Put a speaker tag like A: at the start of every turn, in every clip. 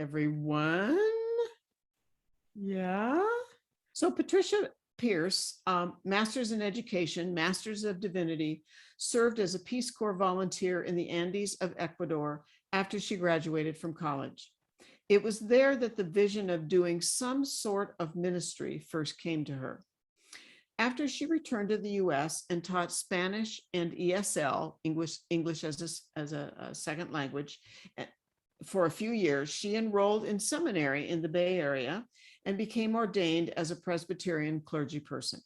A: everyone. Yeah. So Patricia Pearce, Master's in Education, Master's of Divinity, served as a Peace Corps volunteer in the Andes of Ecuador after she graduated from college. It was there that the vision of doing some sort of ministry first came to her. After she returned to the US and taught Spanish and ESL, English as a second language, for a few years, she enrolled in seminary in the Bay Area and became ordained as a Presbyterian clergy person.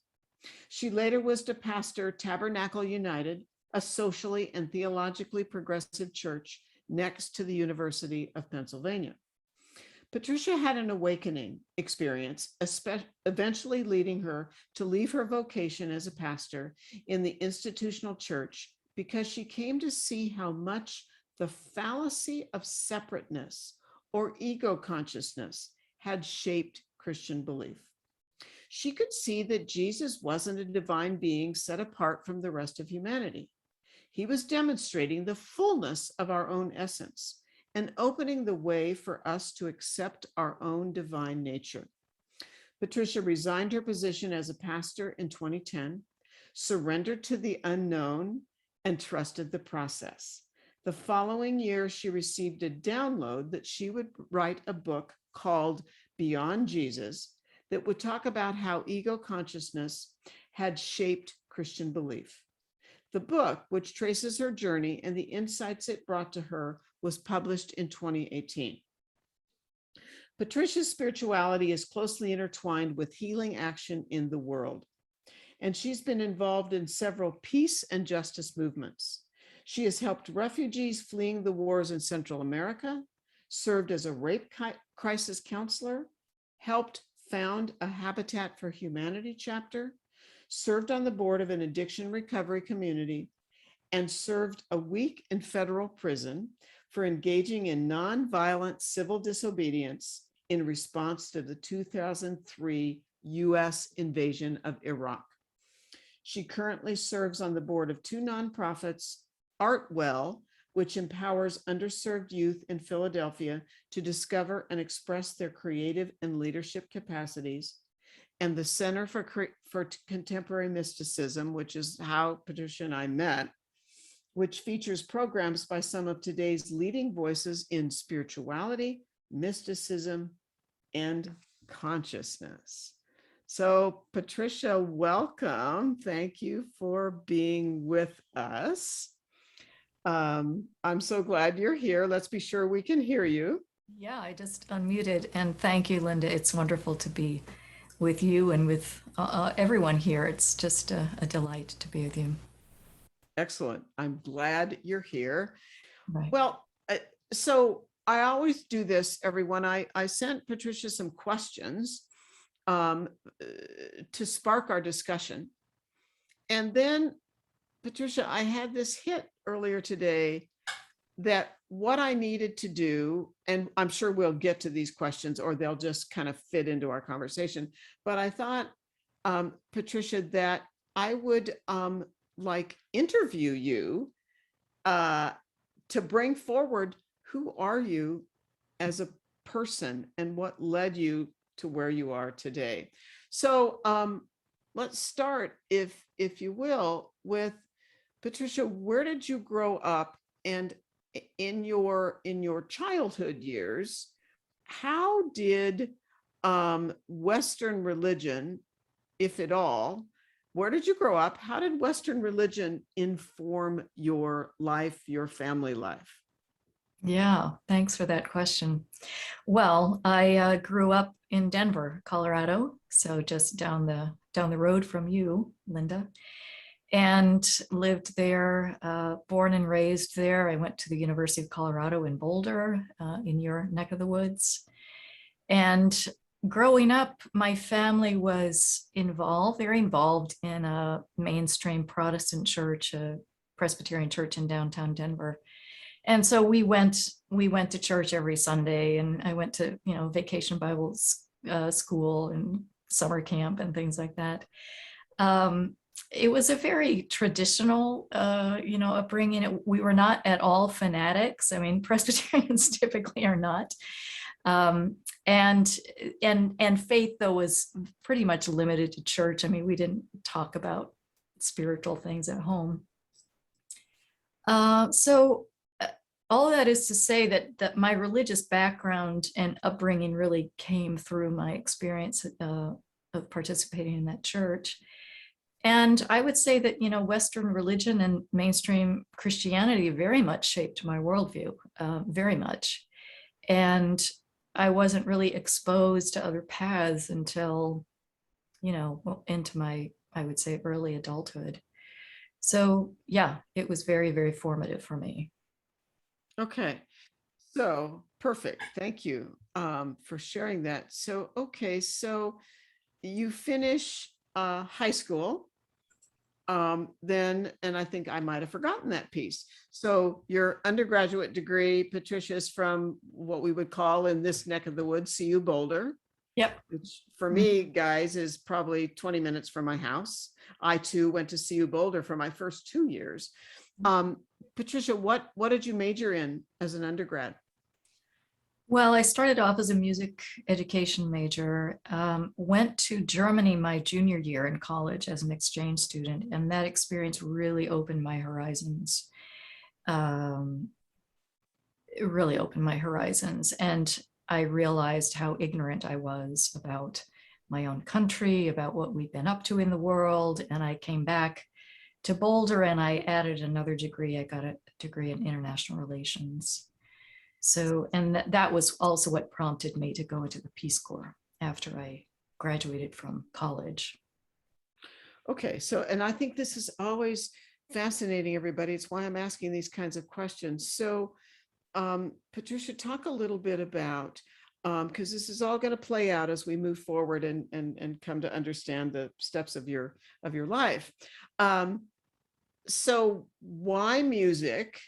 A: She later was to pastor Tabernacle United, a socially and theologically progressive church next to the University of Pennsylvania. Patricia had an awakening experience, eventually leading her to leave her vocation as a pastor in the institutional church because she came to see how much the fallacy of separateness or ego consciousness had shaped Christian belief. She could see that Jesus wasn't a divine being set apart from the rest of humanity. He was demonstrating the fullness of our own essence and opening the way for us to accept our own divine nature. Patricia resigned her position as a pastor in 2010, surrendered to the unknown, and trusted the process. The following year, she received a download that she would write a book called Beyond Jesus that would talk about how ego consciousness had shaped Christian belief. The book, which traces her journey and the insights it brought to her, was published in 2018. Patricia's spirituality is closely intertwined with healing action in the world, and she's been involved in several peace and justice movements. She has helped refugees fleeing the wars in Central America, served as a rape crisis counselor, helped found a Habitat for Humanity chapter, served on the board of an addiction recovery community, and served a week in federal prison for engaging in nonviolent civil disobedience in response to the 2003 US invasion of Iraq. She currently serves on the board of two nonprofits, Artwell, which empowers underserved youth in Philadelphia to discover and express their creative and leadership capacities, and the Center for Contemporary Mysticism, which is how Patricia and I met, which features programs by some of today's leading voices in spirituality, mysticism, and consciousness. So Patricia, welcome. Thank you for being with us. I'm so glad you're here. Let's be sure we can hear you.
B: Yeah, I just unmuted, and thank you, Linda. It's wonderful to be with you and with everyone here. It's just a delight to be with you.
A: Excellent. I'm glad you're here.
B: Right.
A: Well, so I always do this, everyone. I sent Patricia some questions to spark our discussion. And then, Patricia, I had this hit earlier today that what I needed to do, and I'm sure we'll get to these questions or they'll just kind of fit into our conversation, but I thought, Patricia, that I would interview you to bring forward who are you as a person and what led you to where you are today. So let's start, if you will, with Patricia. Where did you grow up, and in your childhood years, how did Western religion, if at all, where did you grow up? How did Western religion inform your life, your family life?
B: Yeah, thanks for that question. Well, I grew up in Denver, Colorado, so just down the road from you, Linda, and lived there, born and raised there. I went to the University of Colorado in Boulder, in your neck of the woods. And growing up, my family was very involved in a mainstream Protestant church, a Presbyterian church in downtown Denver. And so we went to church every Sunday, and I went to, vacation Bible school and summer camp and things like that. It was a very traditional, upbringing. We were not at all fanatics. I mean, Presbyterians typically are not. And faith, though, was pretty much limited to church. I mean, we didn't talk about spiritual things at home. So all of that is to say that my religious background and upbringing really came through my experience of participating in that church. And I would say that, Western religion and mainstream Christianity very much shaped my worldview, very much. And I wasn't really exposed to other paths until, into my, I would say, early adulthood. So yeah, it was very, very formative for me.
A: Okay. So perfect. Thank you for sharing that. So, okay. So you finish high school. Then, and I think I might have forgotten that piece. So your undergraduate degree, Patricia, is from what we would call in this neck of the woods, CU Boulder.
B: Yep.
A: Which for me, guys, is probably 20 minutes from my house. I too went to CU Boulder for my first 2 years. Patricia, what did you major in as an undergrad?
B: Well, I started off as a music education major, went to Germany my junior year in college as an exchange student, and that experience really opened my horizons. It really opened my horizons, and I realized how ignorant I was about my own country, about what we've been up to in the world. And I came back to Boulder and I added another degree. I got a degree in international relations. So, and that was also what prompted me to go into the Peace Corps after I graduated from college.
A: Okay, so, and I think this is always fascinating, everybody. It's why I'm asking these kinds of questions. So, Patricia, talk a little bit about, because this is all going to play out as we move forward and come to understand the steps of your life. So why music?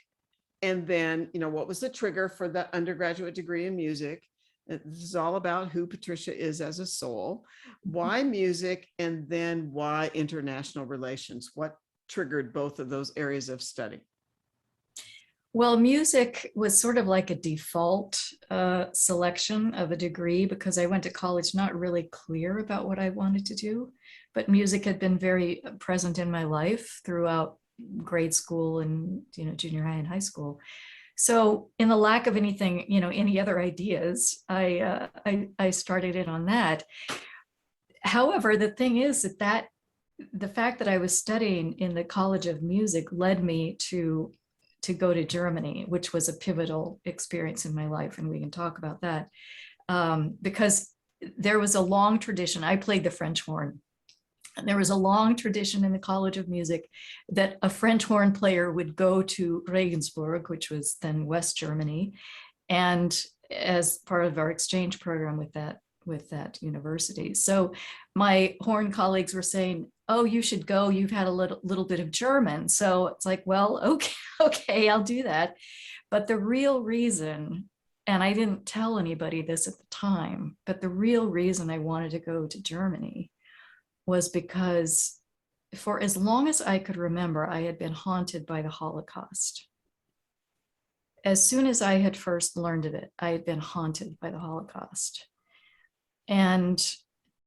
A: And then, what was the trigger for the undergraduate degree in music? This is all about who Patricia is as a soul. Why music? And then why international relations? What triggered both of those areas of study?
B: Well, music was sort of like a default selection of a degree because I went to college not really clear about what I wanted to do, but music had been very present in my life throughout grade school and junior high and high school. So in the lack of anything, any other ideas, I started in on that. However, the thing is that the fact that I was studying in the College of Music led me to go to Germany, which was a pivotal experience in my life, and we can talk about that, because there was a long tradition. I played the French horn. And there was a long tradition in the College of Music that a French horn player would go to Regensburg, which was then West Germany, and as part of our exchange program with that university. So my horn colleagues were saying, "Oh, you should go. You've had a little bit of German." So it's like, well, okay, I'll do that. But the real reason, and I didn't tell anybody this at the time, but the real reason I wanted to go to Germany was because for as long as I could remember, I had been haunted by the Holocaust. As soon as I had first learned of it, I had been haunted by the Holocaust. And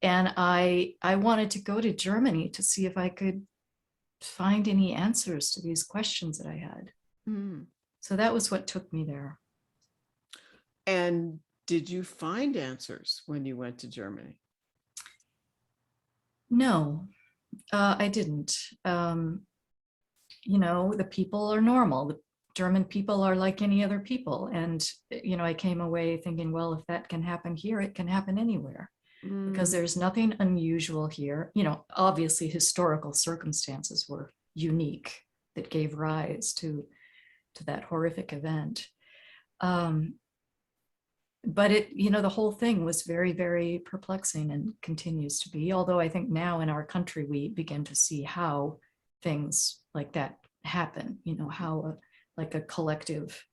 B: I wanted to go to Germany to see if I could find any answers to these questions that I had. So that was what took me there.
A: And did you find answers when you went to Germany?
B: No, I didn't. The people are normal. The German people are like any other people. And, I came away thinking, well, if that can happen here, it can happen anywhere. Because there's nothing unusual here. Obviously historical circumstances were unique that gave rise to that horrific event. But the whole thing was very, very perplexing and continues to be, although I think now in our country, we begin to see how things like that happen, how like a collective,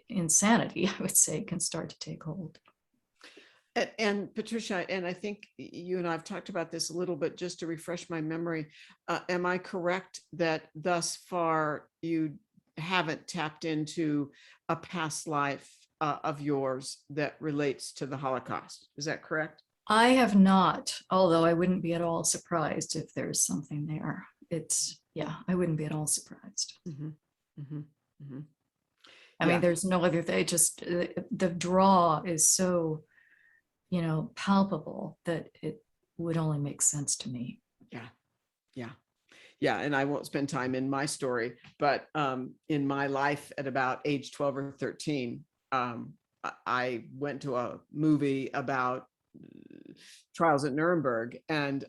B: insanity, I would say, can start to take hold.
A: And Patricia, and I think you and I have talked about this a little bit, just to refresh my memory. Am I correct that thus far you haven't tapped into a past life of yours that relates to the Holocaust. Is that correct?
B: I have not, although I wouldn't be at all surprised if there's something there. Yeah, I wouldn't be at all surprised.
A: Mhm, mhm, mhm.
B: I mean,
A: Yeah,
B: there's no other thing, just the draw is so, palpable that it would only make sense to me.
A: yeah, yeah. Yeah, and I won't spend time in my story, but in my life at about age 12 or 13, I went to a movie about trials at Nuremberg and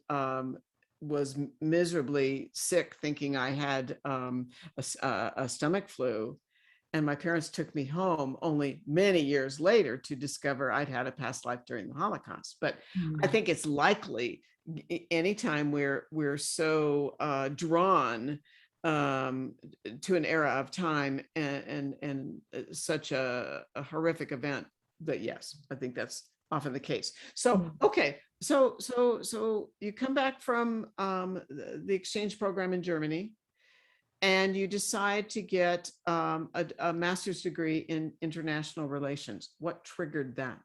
A: was miserably sick, thinking I had a stomach flu. And my parents took me home only many years later to discover I'd had a past life during the Holocaust. But I think it's likely anytime we're so drawn to an era of time and such a horrific event, that yes, I think that's often the case. So okay, so you come back from the exchange program in Germany, and you decide to get a master's degree in international relations. What triggered that?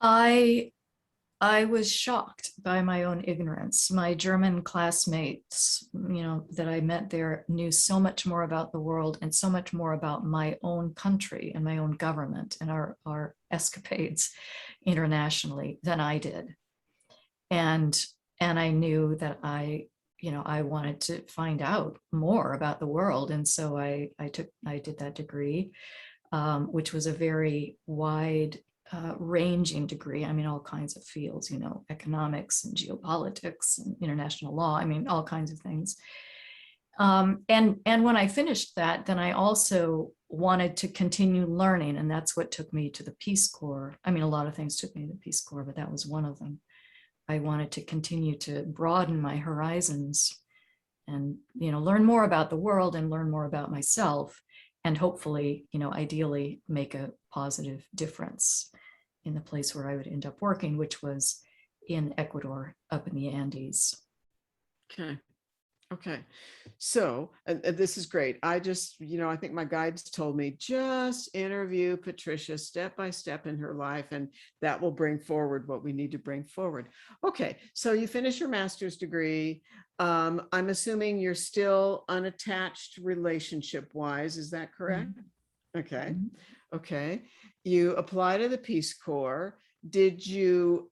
B: I was shocked by my own ignorance. My German classmates, that I met there knew so much more about the world and so much more about my own country and my own government and our escapades internationally than I did. And I knew that I wanted to find out more about the world. And so I did that degree, which was a very wide ranging degree. I mean, all kinds of fields, economics and geopolitics and international law. I mean, all kinds of things. And when I finished that, then I also wanted to continue learning. And that's what took me to the Peace Corps. I mean, a lot of things took me to the Peace Corps, but that was one of them. I wanted to continue to broaden my horizons and, learn more about the world and learn more about myself, and hopefully, ideally make a positive difference in the place where I would end up working, which was in Ecuador, up in the Andes.
A: Okay. Okay. So this is great. I just, I think my guides told me just interview Patricia step by step in her life, and that will bring forward what we need to bring forward. Okay. So you finish your master's degree. I'm assuming you're still unattached relationship wise. Is that correct? Mm-hmm. Okay. Mm-hmm. Okay. You apply to the Peace Corps. Did you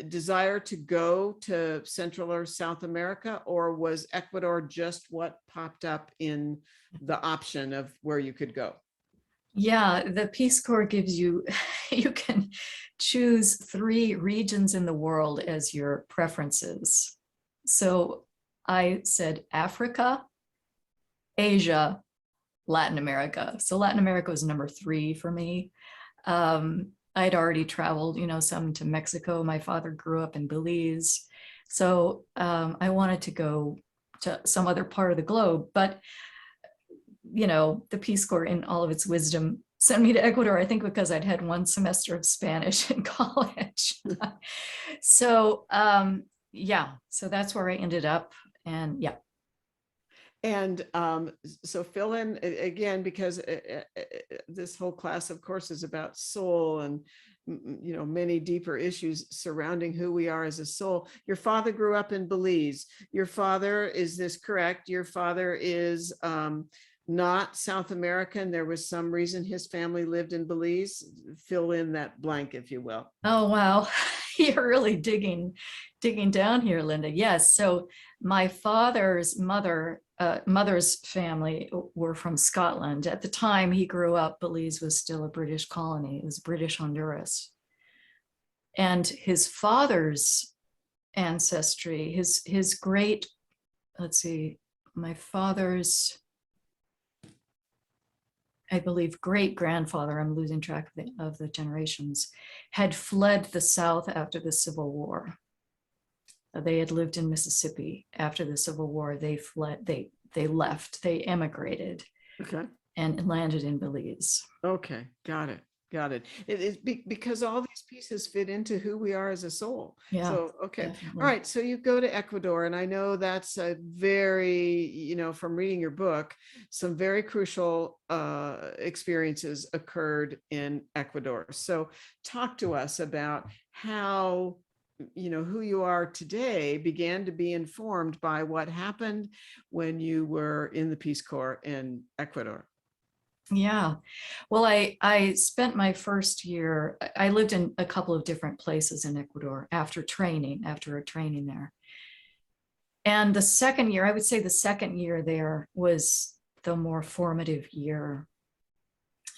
A: desire to go to Central or South America, or was Ecuador just what popped up in the option of where you could go?
B: Yeah, the Peace Corps gives you, you can choose 3 regions in the world as your preferences. So I said Africa, Asia, Latin America. So Latin America was number 3 for me. I'd already traveled, some to Mexico. My father grew up in Belize. So I wanted to go to some other part of the globe, but the Peace Corps in all of its wisdom sent me to Ecuador, I think because I'd had 1 semester of Spanish in college. So yeah, so that's where I ended up. And yeah.
A: And so fill in again, because this whole class, of course, is about soul and, many deeper issues surrounding who we are as a soul. Your father grew up in Belize. Your father, is this correct? Your father is not South American. There was some reason his family lived in Belize. Fill in that blank, if you will.
B: Oh, wow. You're really digging down here, Linda. Yes. So my father's mother's family were from Scotland. At the time he grew up, Belize was still a British colony. It was British Honduras. And his father's ancestry, his great, let's see, my father's, I believe, great grandfather, I'm losing track of the generations, had fled the South after the Civil War. They had lived in Mississippi after the Civil War. They fled, they left, they emigrated.
A: Okay.
B: And landed in Belize.
A: Okay, got it. Got it. It is because all these pieces fit into who we are as a soul.
B: Yeah,
A: So, okay. All
B: definitely.
A: right. So you go to Ecuador, and I know that's a very, from reading your book, some very crucial experiences occurred in Ecuador. So talk to us about how, who you are today began to be informed by what happened when you were in the Peace Corps in Ecuador.
B: Yeah. Well, I spent my first year, I lived in a couple of different places in Ecuador after a training there. And the second year, I would say the second year there was the more formative year.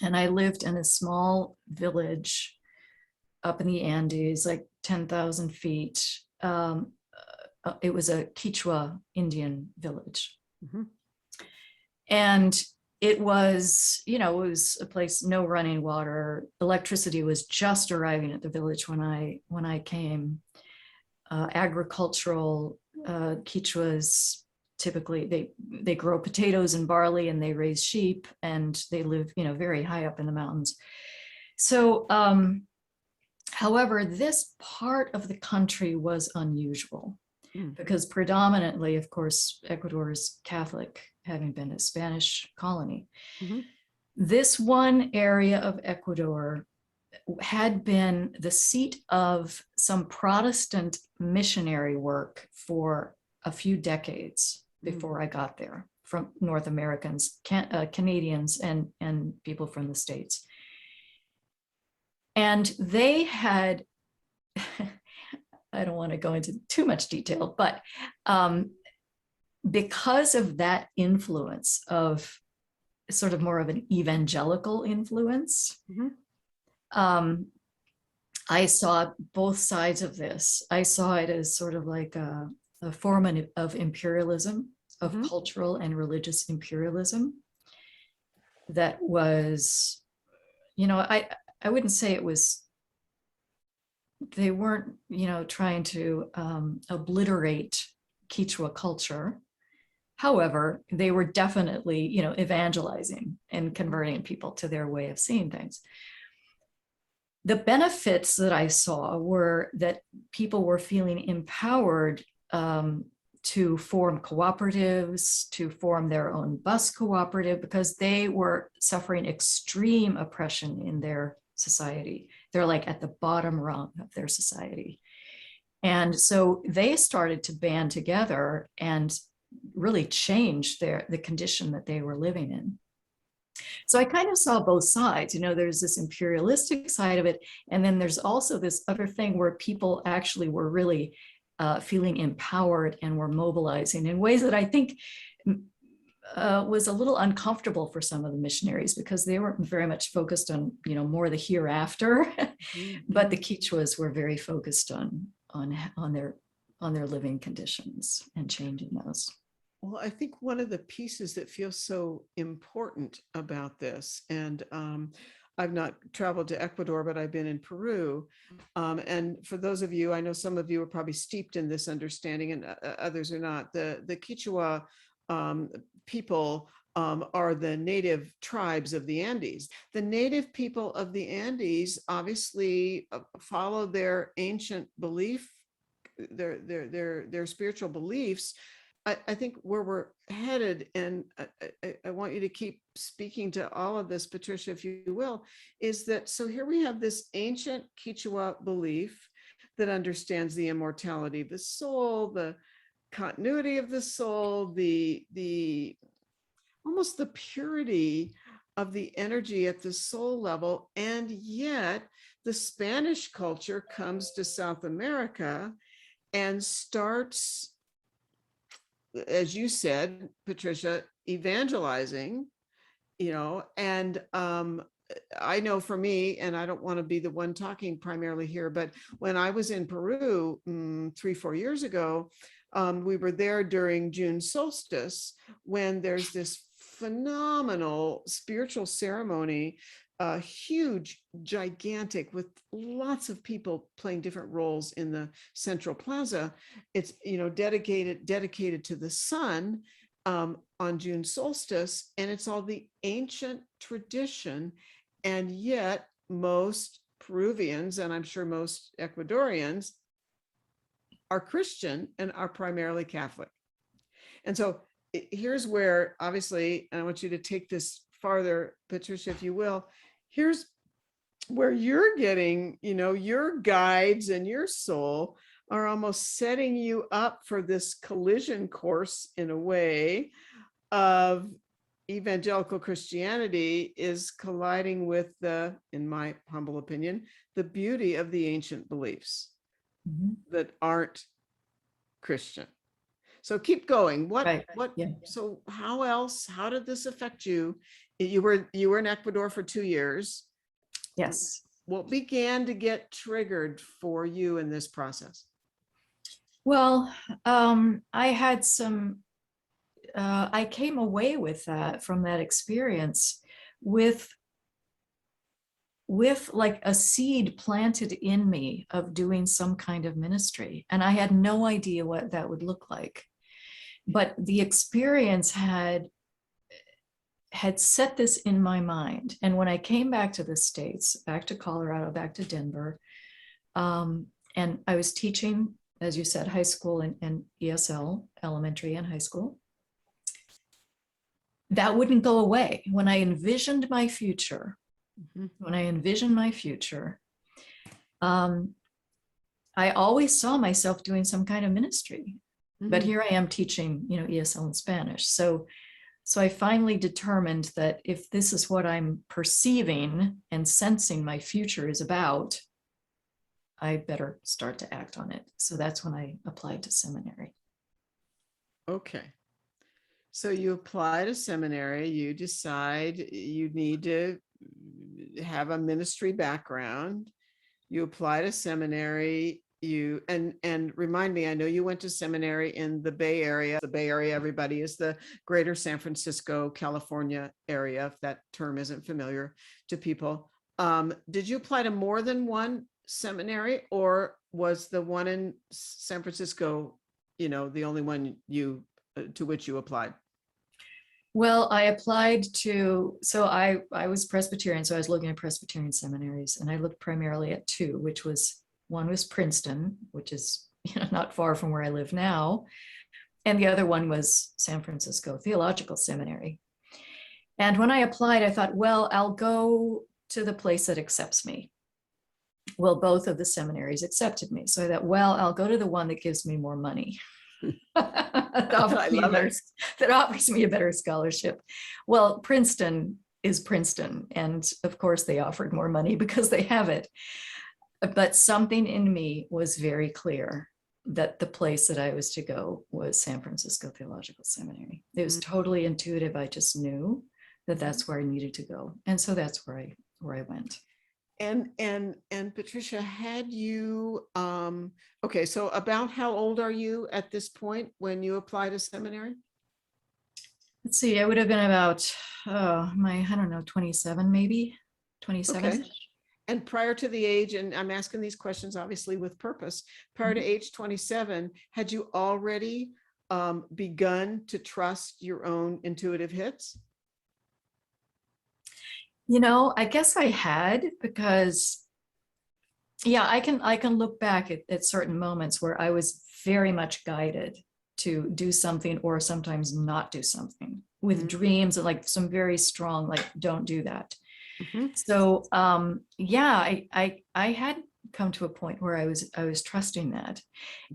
B: And I lived in a small village up in the Andes, like 10,000 feet. It was a Quechua Indian village.
A: Mhm.
B: And it was, it was a place, no running water. Electricity was just arriving at the village when I came. Agricultural, Quechuas typically they grow potatoes and barley, and they raise sheep, and they live, very high up in the mountains. So, however, this part of the country was unusual
A: Mm.
B: because predominantly, of course, Ecuador is Catholic, having been a Spanish colony.
A: Mhm.
B: This one area of Ecuador had been the seat of some Protestant missionary work for a few decades before I got there, from North Americans, Canadians, and people from the States. And they had, I don't want to go into too much detail, but because of that influence of sort of more of an evangelical influence, I saw both sides of this. I saw it as sort of like a form of imperialism, of cultural and religious imperialism that was, I wouldn't say it was, they weren't, trying to obliterate Quechua culture. However, they were definitely, evangelizing and converting people to their way of seeing things. The benefits that I saw were that people were feeling empowered to form cooperatives, to form their own bus cooperative, because they were suffering extreme oppression in their society. They're like at the bottom rung of their society. And so they started to band together and really change the condition that they were living in. So I kind of saw both sides. There's this imperialistic side of it, and then there's also this other thing where people actually were really feeling empowered and were mobilizing in ways that I think was a little uncomfortable for some of the missionaries, because they weren't very much focused on, more the hereafter, but the Quechuas were very focused on their living conditions and changing those.
A: Well, I think one of the pieces that feels so important about this, and I've not traveled to Ecuador, but I've been in Peru. And for those of you, I know some of you are probably steeped in this understanding, and others are not. The Quechua people are the native tribes of the Andes. The native people of the Andes obviously follow their ancient belief, their spiritual beliefs. I think where we're headed, and I want you to keep speaking to all of this, Patricia, if you will, is that, so here we have this ancient Quechua belief that understands the immortality of the soul, the continuity of the soul, the almost the purity of the energy at the soul level. And yet the Spanish culture comes to South America and starts, as you said, Patricia, evangelizing, and I know for me, and I don't want to be the one talking primarily here, but when I was in Peru 3-4 years ago, we were there during June solstice, when there's this phenomenal spiritual ceremony, huge, gigantic, with lots of people playing different roles in the central plaza. It's dedicated to the sun on June solstice, and it's all the ancient tradition, and yet most Peruvians, and I'm sure most Ecuadorians, are Christian and are primarily Catholic. And so here's where, obviously, and I want you to take this farther, Patricia, if you will, here's where you're getting, your guides and your soul are almost setting you up for this collision course in a way of evangelical Christianity is colliding with the, in my humble opinion, the beauty of the ancient beliefs that aren't Christian. So keep going.
B: Right.
A: What,
B: Yeah.
A: so how did this affect you? You were in Ecuador for 2 years.
B: Yes.
A: What began to get triggered for you in this process?
B: Well, I had some, I came away with that from that experience with like a seed planted in me of doing some kind of ministry. And I had no idea what that would look like. But the experience had set this in my mind. And when I came back to the States, back to Colorado, back to Denver, and I was teaching, as you said, high school and ESL, elementary and high school. That wouldn't go away. When I envisioned my future, I always saw myself doing some kind of ministry. But here I am teaching, ESL in Spanish. So I finally determined that if this is what I'm perceiving and sensing my future is about, I better start to act on it. So that's when I applied to seminary.
A: Okay. So you apply to seminary, you decide you need to have a ministry background. You apply to seminary, and remind me, I know you went to seminary in the Bay Area. The Bay Area, everybody, is the greater San Francisco, California area, if that term isn't familiar to people. Did you apply to more than one seminary, or was the one in San Francisco, the only one to which you applied?
B: Well, I applied to, so I was Presbyterian, so I was looking at Presbyterian seminaries, and I looked primarily at two, one was Princeton, which is not far from where I live now, and the other one was San Francisco Theological Seminary. And when I applied, I thought, well, I'll go to the place that accepts me. Well, both of the seminaries accepted me. So I thought, well, I'll go to the one that gives me more money. that offers me a better scholarship. Well, Princeton is Princeton. And of course, they offered more money because they have it. But something in me was very clear that the place that I was to go was San Francisco Theological Seminary. It was totally intuitive. I just knew that that's where I needed to go. And so that's where I went.
A: And Patricia, had you, okay, so about how old are you at this point when you apply to seminary?
B: Let's see, I would have been about, I don't know, 27, maybe 27.
A: Okay. And prior to the age, and I'm asking these questions obviously with purpose, prior to age 27, had you already begun to trust your own intuitive hits?
B: I guess I had, because I can look back at certain moments where I was very much guided to do something or sometimes not do something with dreams and like some very strong, like, don't do that. So I had come to a point where I was trusting that.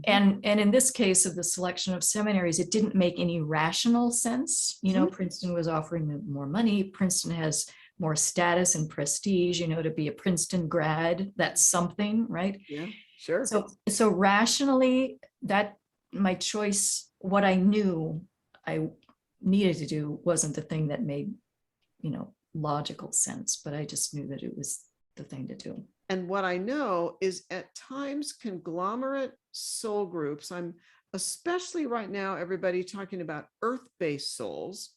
B: And in this case of the selection of seminaries, it didn't make any rational sense. Princeton was offering me more money. Princeton has more status and prestige, to be a Princeton grad, that's something, right?
A: Yeah, sure.
B: So rationally, that my choice, what I knew I needed to do wasn't the thing that made, logical sense, but I just knew that it was the thing to do.
A: And what I know is at times conglomerate soul groups, I'm especially right now, everybody talking about earth-based souls,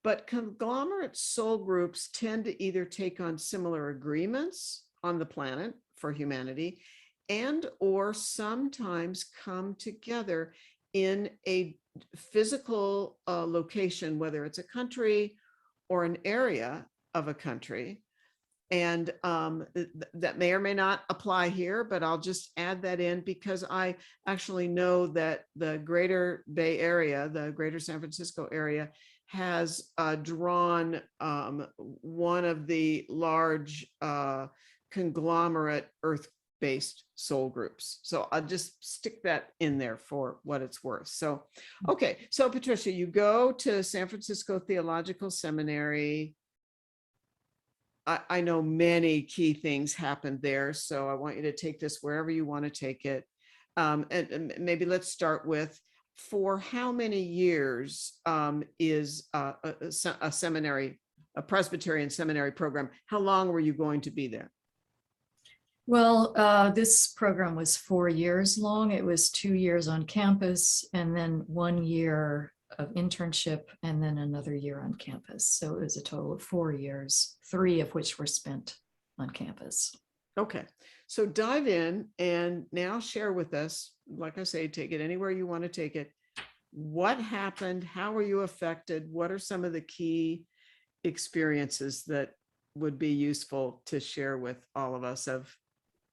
A: but conglomerate soul groups tend to either take on similar agreements on the planet for humanity and or sometimes come together in a physical location, whether it's a country or an area of a country, And that may or may not apply here, but I'll just add that in because I actually know that the Greater Bay Area, the Greater San Francisco area, has drawn one of the large conglomerate earth-based soul groups. So I'll just stick that in there for what it's worth. So, okay. So Patricia, you go to San Francisco Theological Seminary. I know many key things happened there, so I want you to take this wherever you want to take it. And maybe let's start with, for how many years is a seminary, a Presbyterian seminary program? How long were you going to be there?
B: Well, this program was 4 years long. It was 2 years on campus and then 1 year of internship and then another year on campus. So it was a total of 4 years, 3 of which were spent on campus.
A: Okay, so dive in and now share with us, like I say, take it anywhere you want to take it. What happened? How were you affected? What are some of the key experiences that would be useful to share with all of us of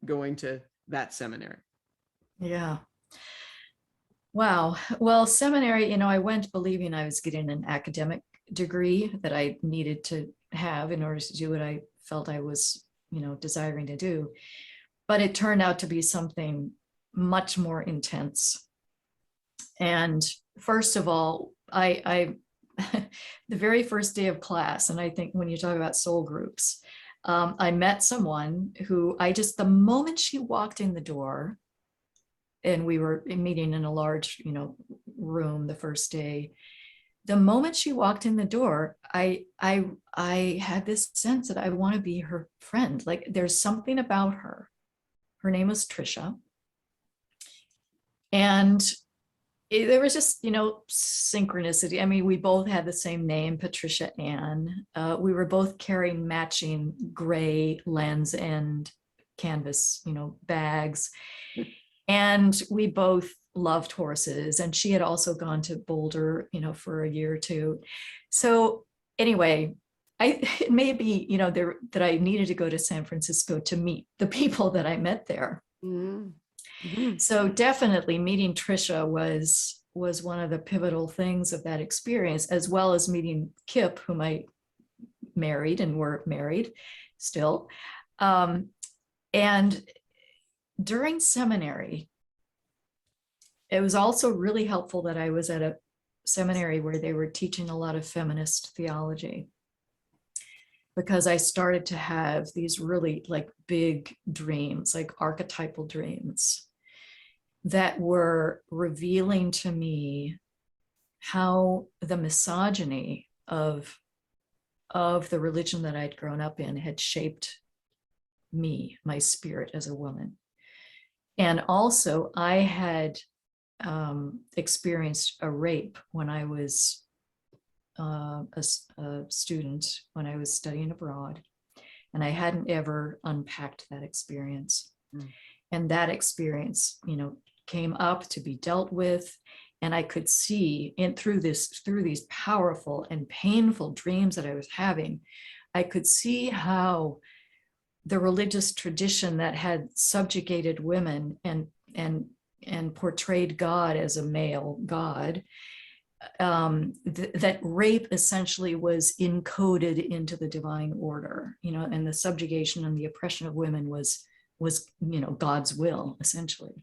A: going to that seminary?
B: Yeah. Wow. Well, seminary, I went believing I was getting an academic degree that I needed to have in order to do what I felt I was, desiring to do. But it turned out to be something much more intense. And first of all, I the very first day of class, and I think when you talk about soul groups, I met someone who the moment she walked in the door, and we were meeting in a large, room the first day. The moment she walked in the door, I had this sense that I want to be her friend. Like there's something about her. Her name was Trisha. And there was just, synchronicity. I mean, we both had the same name, Patricia Ann. We were both carrying matching gray lens and canvas, bags. And we both loved horses. And she had also gone to Boulder, for a year or two. So anyway, it may be, that I needed to go to San Francisco to meet the people that I met there. Mm-hmm. So definitely meeting Trisha was one of the pivotal things of that experience, as well as meeting Kip, whom I married and were married still. And during seminary, it was also really helpful that I was at a seminary where they were teaching a lot of feminist theology, because I started to have these really like big dreams, like archetypal dreams that were revealing to me how the misogyny of the religion that I'd grown up in had shaped me, my spirit as a woman. And also I had experienced a rape when I was a student, when I was studying abroad, and I hadn't ever unpacked that experience. And that experience, came up to be dealt with. And I could see through these powerful and painful dreams that I was having, I could see how the religious tradition that had subjugated women and portrayed God as a male God, that rape essentially was encoded into the divine order, and the subjugation and the oppression of women was God's will, essentially.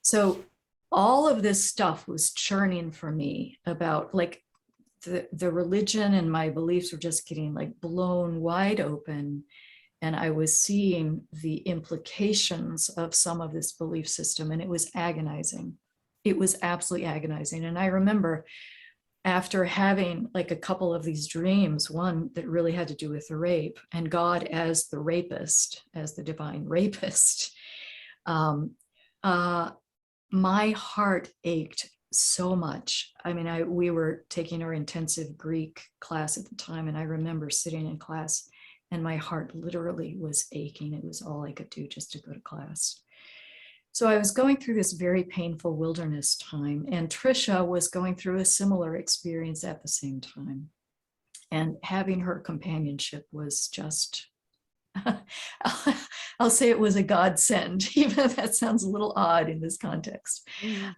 B: So all of this stuff was churning for me about like the religion, and my beliefs were just getting like blown wide open. And I was seeing the implications of some of this belief system, and it was agonizing. It was absolutely agonizing. And I remember after having like a couple of these dreams, one that really had to do with the rape and God as the rapist, as the divine rapist, my heart ached so much. I mean, we were taking our intensive Greek class at the time, and I remember sitting in class and my heart literally was aching. It was all I could do just to go to class. So I was going through this very painful wilderness time, and Trisha was going through a similar experience at the same time. And having her companionship was just, I'll say it was a godsend, even if that sounds a little odd in this context.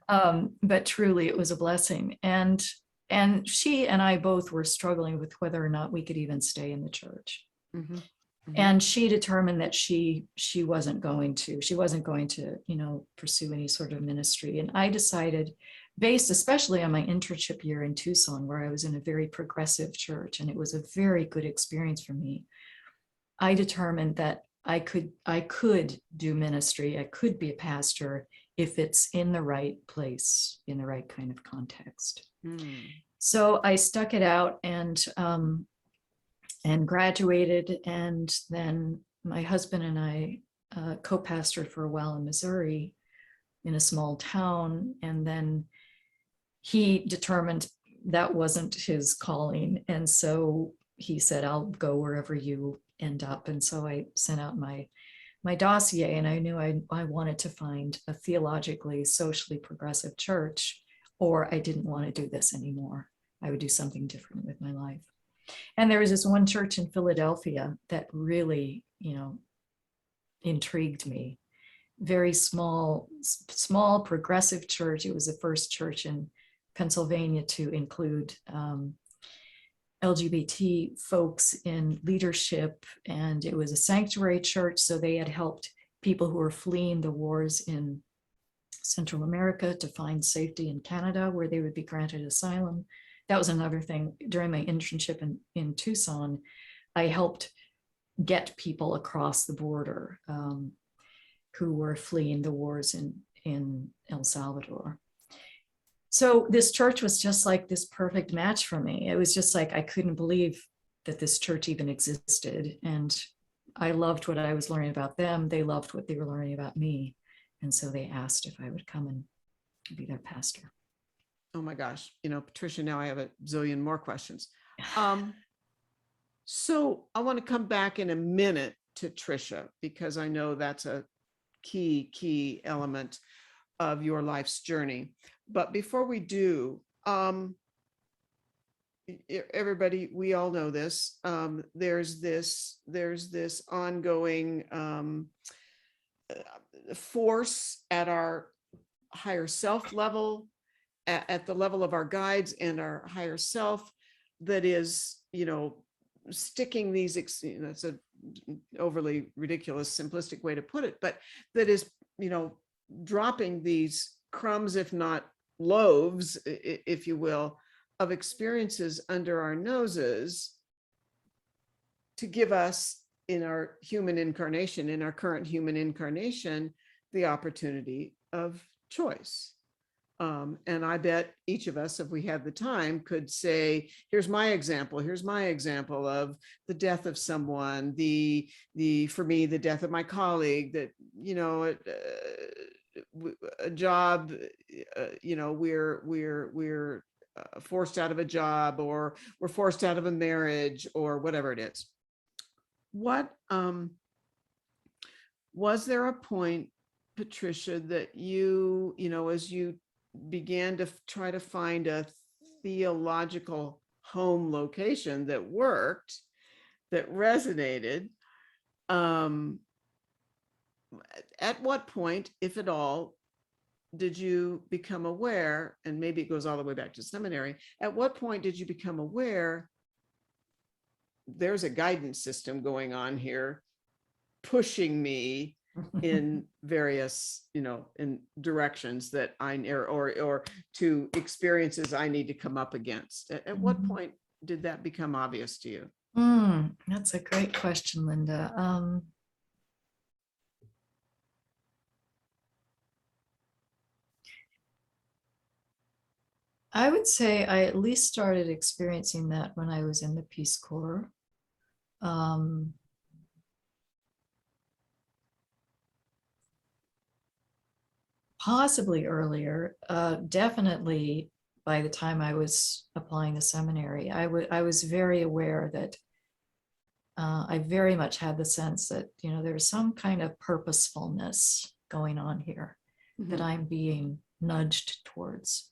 B: But truly it was a blessing. And she and I both were struggling with whether or not we could even stay in the church.
A: Mhm. Mhm.
B: And she determined that she wasn't going to, pursue any sort of ministry. And I decided, based especially on my internship year in Tucson, where I was in a very progressive church, and it was a very good experience for me, I determined that I could do ministry. I could be a pastor if it's in the right place, in the right kind of context. So I stuck it out and graduated. And then my husband and I co-pastored for a while in Missouri in a small town. And then he determined that wasn't his calling. And so he said, I'll go wherever you end up. And so I sent out my dossier, and I knew I wanted to find a theologically, socially progressive church, or I didn't want to do this anymore. I would do something different with my life. And there was this one church in Philadelphia that really, intrigued me. Very small progressive church. It was the first church in Pennsylvania to include LGBT folks in leadership. And it was a sanctuary church. So they had helped people who were fleeing the wars in Central America to find safety in Canada, where they would be granted asylum. That was another thing. During my internship in Tucson, I helped get people across the border who were fleeing the wars in El Salvador. So this church was just like this perfect match for me. It was just like, I couldn't believe that this church even existed. And I loved what I was learning about them. They loved what they were learning about me. And so they asked if I would come and be their pastor.
A: Oh my gosh. Patricia, now I have a zillion more questions. So I want to come back in a minute to Tricia, because I know that's a key element of your life's journey. But before we do, everybody, we all know this. There's this ongoing force at our higher self level, at the level of our guides and our higher self, that is, sticking these, that's a overly ridiculous, simplistic way to put it, but that is, dropping these crumbs, if not loaves, if you will, of experiences under our noses to give us in our human incarnation, in our current human incarnation, the opportunity of choice. And I bet each of us, if we had the time, could say, here's my example of the death of someone, for me, the death of my colleague, that, a job, we're forced out of a job, or we're forced out of a marriage, or whatever it is. What, was there a point, Patricia, that you, as you began to try to find a theological home location that worked, that resonated, at what point, if at all, did you become aware, and maybe it goes all the way back to seminary, at what point did you become aware there's a guidance system going on here pushing me in various, in directions that or to experiences I need to come up against? At what point did that become obvious to you?
B: That's a great question, Linda. I would say I at least started experiencing that when I was in the Peace Corps. Possibly earlier, definitely by the time I was applying to seminary. I was very aware that I very much had the sense that, there's some kind of purposefulness going on here that I'm being nudged towards.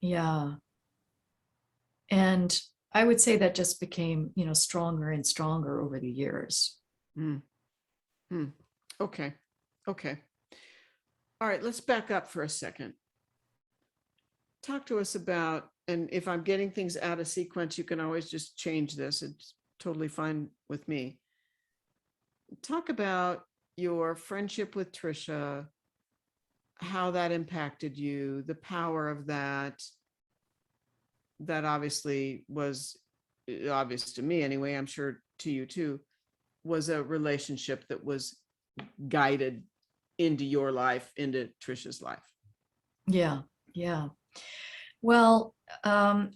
B: Yeah. And I would say that just became, stronger and stronger over the years.
A: Mm, mm. Okay. Okay. All right, let's back up for a second. Talk to us about, and if I'm getting things out of sequence, you can always just change this. It's totally fine with me. Talk about your friendship with Trisha, how that impacted you, the power of that. That obviously was obvious to me anyway, I'm sure to you too, was a relationship that was guided into your life, into Trisha's life.
B: Yeah. Yeah. Well, as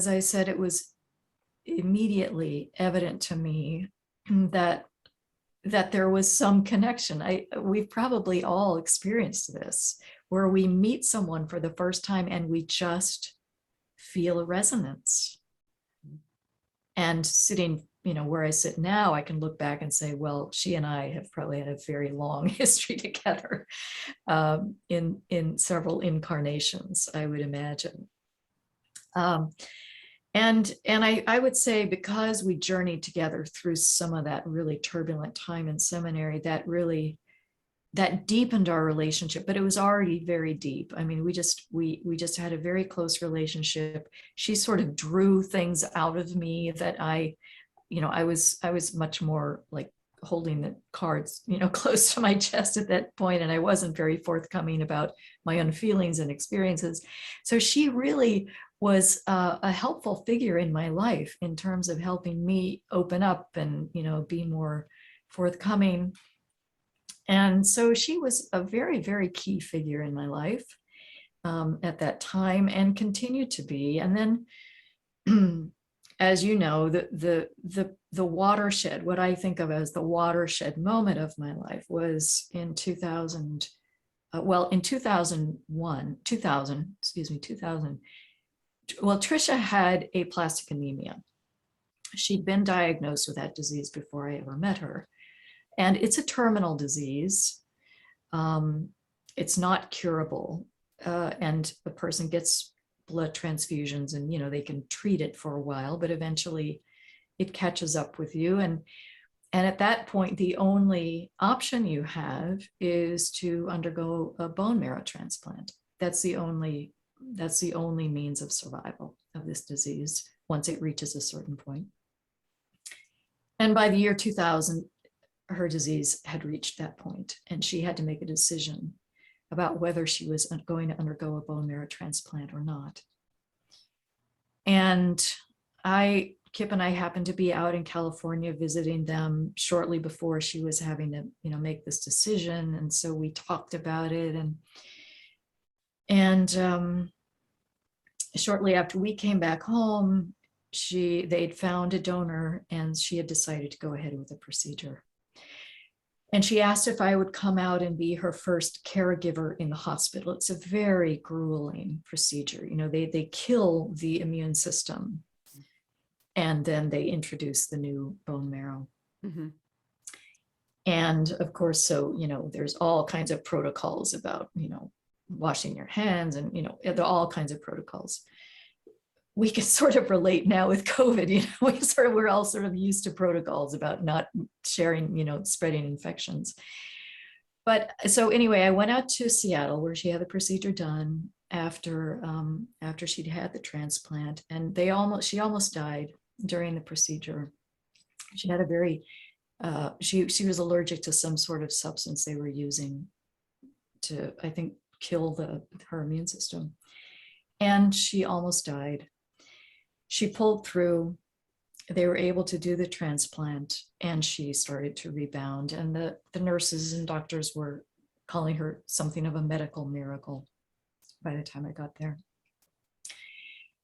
B: I said, it was immediately evident to me that there was some connection. We've probably all experienced this, where we meet someone for the first time and we just feel a resonance. And sitting, where I sit now, I can look back and say, well, she and I have probably had a very long history together, in several incarnations, I would imagine. And I would say, because we journeyed together through some of that really turbulent time in seminary, that deepened our relationship, but it was already very deep. I mean, we just had a very close relationship. She sort of drew things out of me that I was much more like holding the cards, close to my chest at that point, and I wasn't very forthcoming about my own feelings and experiences. So she really was a helpful figure in my life in terms of helping me open up and, be more forthcoming. And so she was a very, very key figure in my life, at that time, and continued to be. And then, as you know, the watershed, what I think of as the watershed moment of my life, was in 2000. In 2001, 2000, excuse me, 2000. Well, Trisha had aplastic anemia. She'd been diagnosed with that disease before I ever met her. And it's a terminal disease. It's not curable. And the person gets blood transfusions and, they can treat it for a while, but eventually it catches up with you. And at that point, the only option you have is to undergo a bone marrow transplant. That's the only means of survival of this disease once it reaches a certain point. And by the year 2000, her disease had reached that point, and she had to make a decision about whether she was going to undergo a bone marrow transplant or not. And Kip and I happened to be out in California visiting them shortly before she was having to, make this decision. And so we talked about it, and shortly after we came back home, they'd found a donor, and she had decided to go ahead with the procedure. And she asked if I would come out and be her first caregiver in the hospital. It's a very grueling procedure. They kill the immune system, and then they introduce the new bone marrow.
A: Mm-hmm.
B: And of course, so, there's all kinds of protocols about, washing your hands, and, there are all kinds of protocols. We can sort of relate now with COVID, we're all sort of used to protocols about not sharing, spreading infections. But so anyway, I went out to Seattle, where she had the procedure done after she'd had the transplant, and she almost died during the procedure. She had a very, she was allergic to some sort of substance they were using to, I think, kill her immune system. And she almost died. She pulled through. They were able to do the transplant, and she started to rebound. And the nurses and doctors were calling her something of a medical miracle by the time I got there.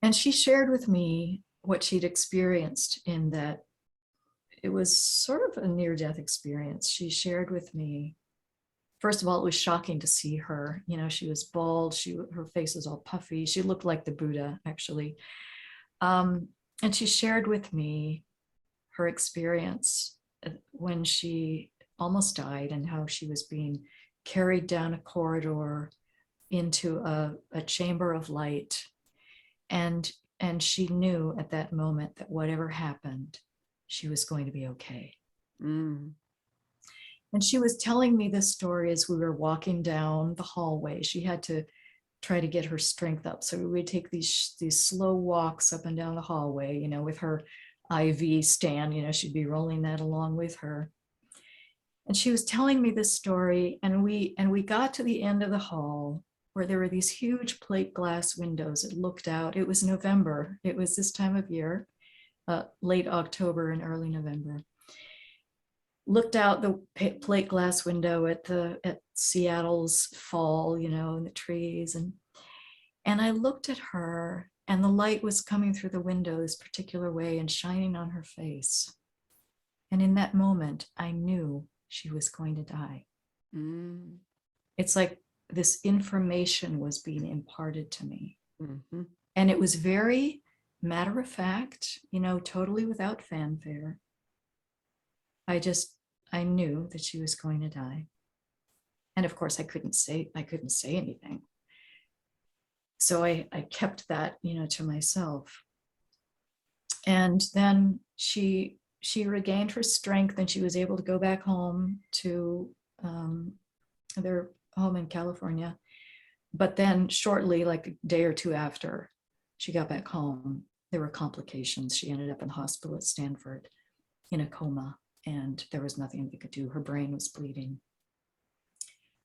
B: And she shared with me what she'd experienced, in that it was sort of a near-death experience. She shared with me, first of all, it was shocking to see her. She was bald. Her face was all puffy. She looked like the Buddha, actually. And she shared with me her experience when she almost died, and how she was being carried down a corridor into a chamber of light. And she knew at that moment that whatever happened, she was going to be okay.
A: Mm.
B: And she was telling me this story as we were walking down the hallway. She had to try to get her strength up. So we would take these slow walks up and down the hallway, with her IV stand, she'd be rolling that along with her. And she was telling me this story, and we got to the end of the hall where there were these huge plate glass windows that looked out. It was November. It was this time of year, late October and early November. Looked out the plate glass window at Seattle's fall, in the trees. And I looked at her, and the light was coming through the window this particular way and shining on her face. And in that moment, I knew she was going to die.
A: Mm.
B: It's like this information was being imparted to me.
A: Mm-hmm.
B: And it was very matter of fact, totally without fanfare. I knew that she was going to die. And of course I couldn't say anything. So I kept that, to myself. And then she regained her strength, and she was able to go back home to their home in California. But then shortly, like a day or two after she got back home, there were complications. She ended up in the hospital at Stanford in a coma, and there was nothing they could do. Her brain was bleeding.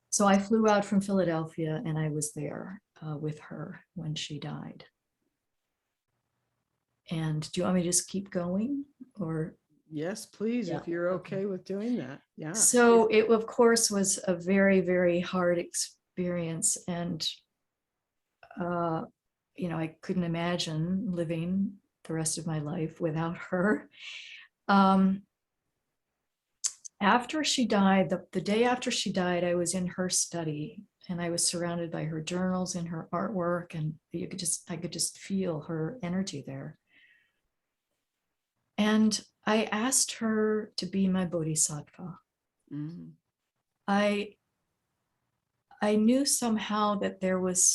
B: So I flew out from Philadelphia, and I was there with her when she died. And do you want me to just keep going, or?
A: Yes, please,
B: Yeah.
A: if you're okay with doing that. Yeah.
B: So it, of course, was a very, very hard experience. And, I couldn't imagine living the rest of my life without her. After she died, the day after she died, I was in her study, and I was surrounded by her journals and her artwork, and I could just feel her energy there. And I asked her to be my bodhisattva.
A: Mm-hmm.
B: I knew somehow that there was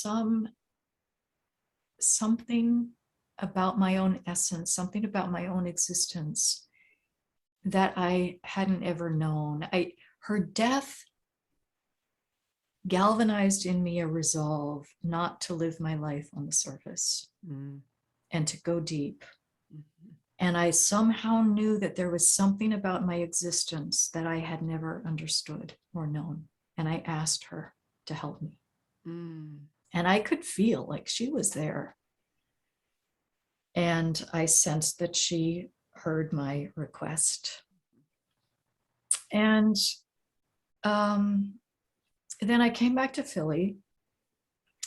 B: something about my own essence, something about my own existence that I hadn't ever known. Her death galvanized in me a resolve not to live my life on the surface and to go deep.
A: Mm-hmm.
B: And I somehow knew that there was something about my existence that I had never understood or known. And I asked her to help me.
A: Mm.
B: And I could feel like she was there. And I sensed that she heard my request. And then I came back to Philly,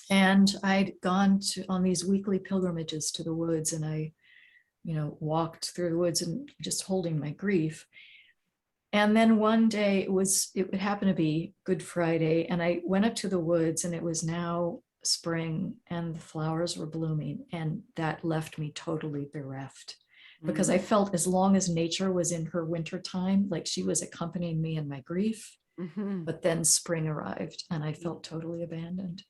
B: and I'd gone on these weekly pilgrimages to the woods, and I, walked through the woods and just holding my grief. And then one day it would happen to be Good Friday, and I went up to the woods, and it was now spring, and the flowers were blooming, and that left me totally bereft, because I felt as long as nature was in her winter time, like she was accompanying me in my grief.
A: Mm-hmm.
B: But then spring arrived, and I felt totally abandoned.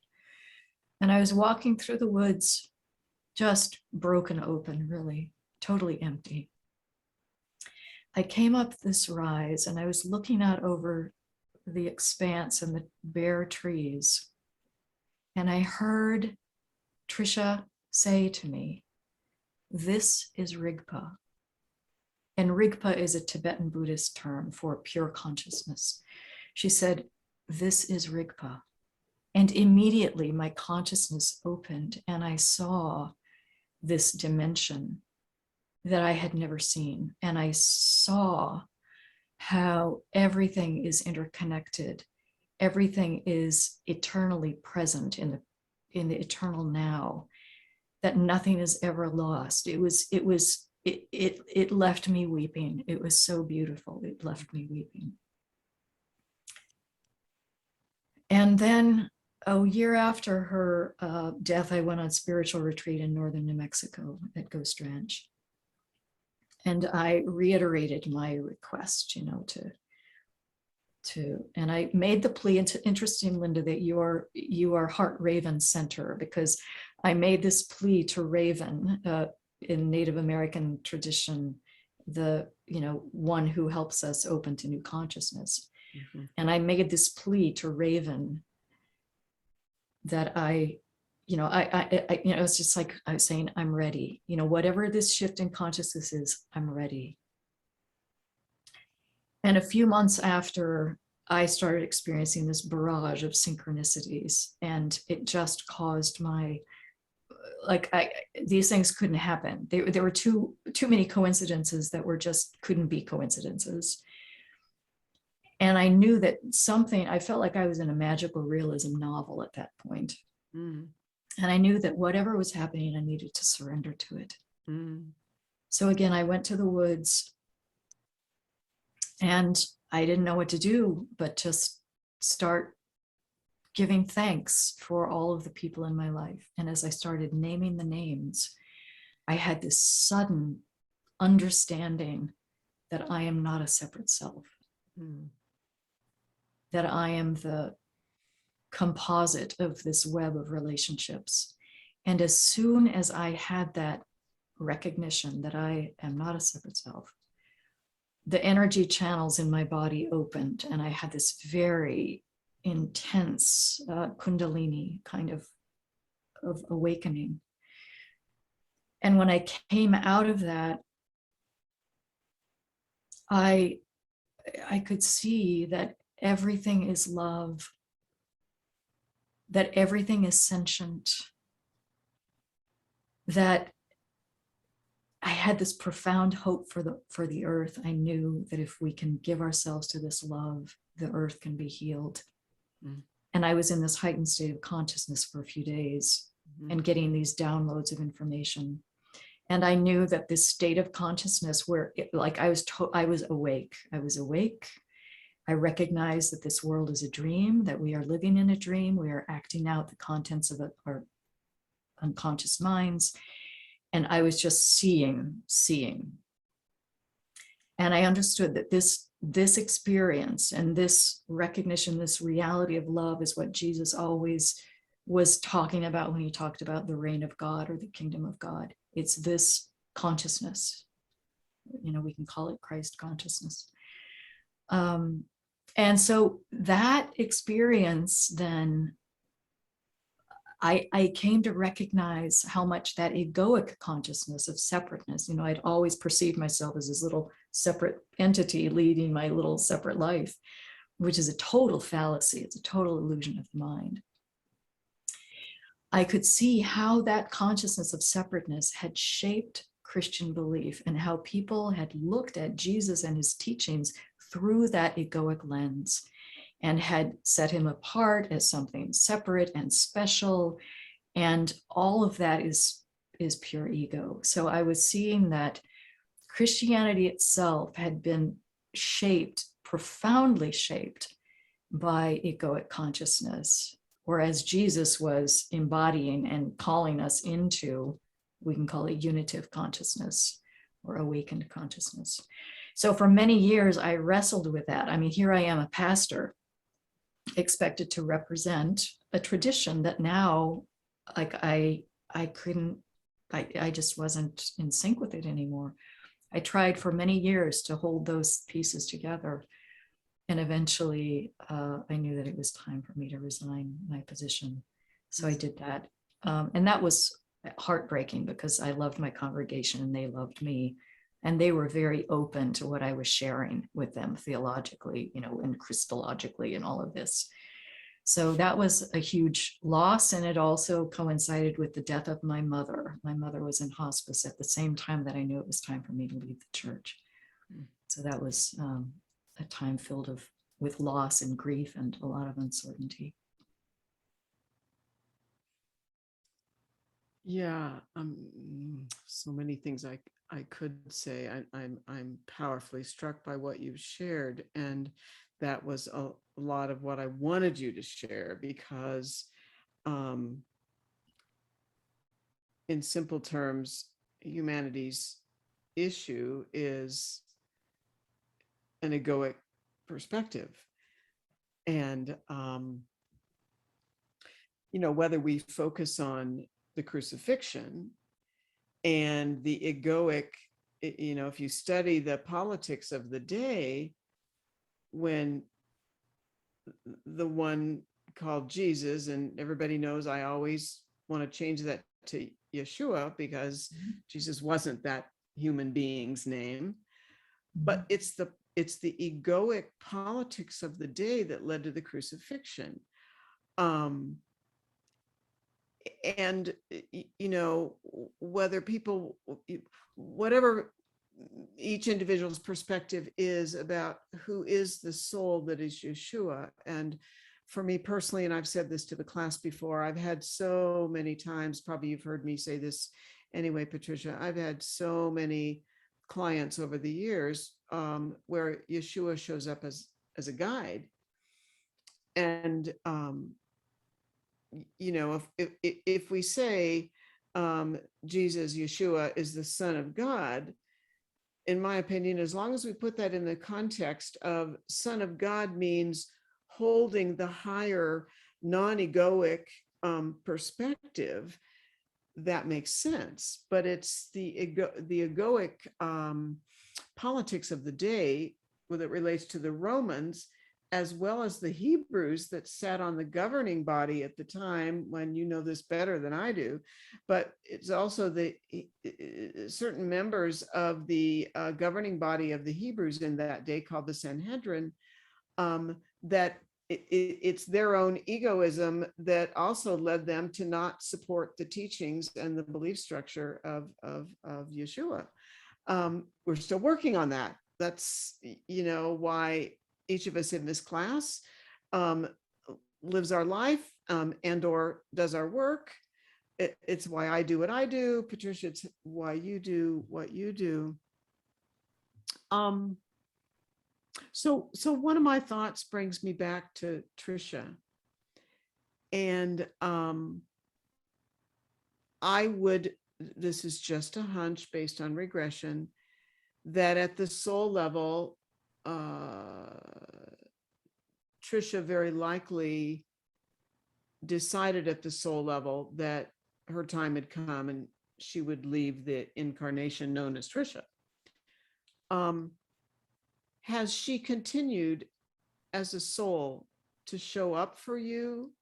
B: And I was walking through the woods, just broken open, really, totally empty. I came up this rise, and I was looking out over the expanse and the bare trees. And I heard Trisha say to me, "This is Rigpa." And Rigpa is a Tibetan Buddhist term for pure consciousness. She said, "This is Rigpa." And immediately my consciousness opened, and I saw this dimension that I had never seen. And I saw how everything is interconnected. Everything is eternally present in the eternal now, that nothing is ever lost. It left me weeping. It was so beautiful. It left me weeping. And then a year after her death, I went on spiritual retreat in northern New Mexico at Ghost Ranch. And I reiterated my request, and I made the plea. Interesting, Linda, that you are Heart Raven Center, because I made this plea to Raven, in Native American tradition, the, one who helps us open to new consciousness.
A: Mhm.
B: And I made this plea to Raven that it's just like I was saying, I'm ready. Whatever this shift in consciousness is, I'm ready. And a few months after, I started experiencing this barrage of synchronicities, and it just caused these things couldn't happen. There were too many coincidences that couldn't be coincidences. And I knew that I felt like I was in a magical realism novel at that point.
A: Mm.
B: And I knew that whatever was happening, I needed to surrender to it.
A: Mm.
B: So again, I went to the woods, and I didn't know what to do, but just start giving thanks for all of the people in my life. And as I started naming the names, I had this sudden understanding that I am not a separate self, that I am the composite of this web of relationships. And as soon as I had that recognition that I am not a separate self, the energy channels in my body opened, and I had this very intense Kundalini kind of awakening. And when I came out of that, I could see that everything is love, that everything is sentient, that I had this profound hope for the earth. I knew that if we can give ourselves to this love, the earth can be healed. Mm. And I was in this heightened state of consciousness for a few days, and getting these downloads of information. And I knew that this state of consciousness where I was awake. I was awake. I recognized that this world is a dream, that we are living in a dream. We are acting out the contents of our unconscious minds. And I was just seeing. And I understood that this experience and this recognition, this reality of love is what Jesus always was talking about when he talked about the reign of God or the kingdom of God. It's this consciousness. We can call it Christ consciousness. And so that experience then, I came to recognize how much that egoic consciousness of separateness, I'd always perceived myself as this little separate entity leading my little separate life, which is a total fallacy. It's a total illusion of the mind. I could see how that consciousness of separateness had shaped Christian belief, and how people had looked at Jesus and his teachings through that egoic lens, and had set him apart as something separate and special. And all of that is pure ego. So I was seeing that Christianity itself had been shaped, profoundly shaped, by egoic consciousness, whereas Jesus was embodying and calling us into, we can call it unitive consciousness or awakened consciousness. So for many years, I wrestled with that. I mean, here I am, a pastor, expected to represent a tradition that now, I just wasn't in sync with it anymore. I tried for many years to hold those pieces together. And eventually I knew that it was time for me to resign my position. So I did that. And that was heartbreaking, because I loved my congregation and they loved me. And they were very open to what I was sharing with them theologically, and Christologically and all of this. So that was a huge loss. And it also coincided with the death of my mother. My mother was in hospice at the same time that I knew it was time for me to leave the church. So that was a time filled with loss and grief and a lot of uncertainty.
A: Yeah, so many things I could say. I'm powerfully struck by what you've shared, and that was a lot of what I wanted you to share, because in simple terms, humanity's issue is an egoic perspective. And whether we focus on the the crucifixion and the egoic, if you study the politics of the day, when the one called Jesus, and everybody knows I always want to change that to Yeshua because Jesus wasn't that human being's name, but it's the egoic politics of the day that led to the crucifixion. And whether people, whatever each individual's perspective is about who is the soul that is Yeshua. And for me personally, and I've said this to the class before, I've had so many times, probably you've heard me say this anyway, Patricia, I've had so many clients over the years where Yeshua shows up as a guide. And if we say Jesus, Yeshua, is the Son of God, in my opinion, as long as we put that in the context of Son of God means holding the higher non-egoic perspective, that makes sense. But it's the egoic politics of the day, when it relates to the Romans, as well as the Hebrews that sat on the governing body at the time, when you know this better than I do, but it's also the certain members of the governing body of the Hebrews in that day, called the Sanhedrin, that it's their own egoism that also led them to not support the teachings and the belief structure of Yeshua. We're still working on that. That's, why each of us in this class lives our life and or does our work. It's why I do what I do. Patricia, it's why you do what you do. So one of my thoughts brings me back to Tricia. And this is just a hunch based on regression, that at the soul level, Tricia very likely decided at the soul level that her time had come and she would leave the incarnation known as Tricia. Has she continued as a soul to show up for you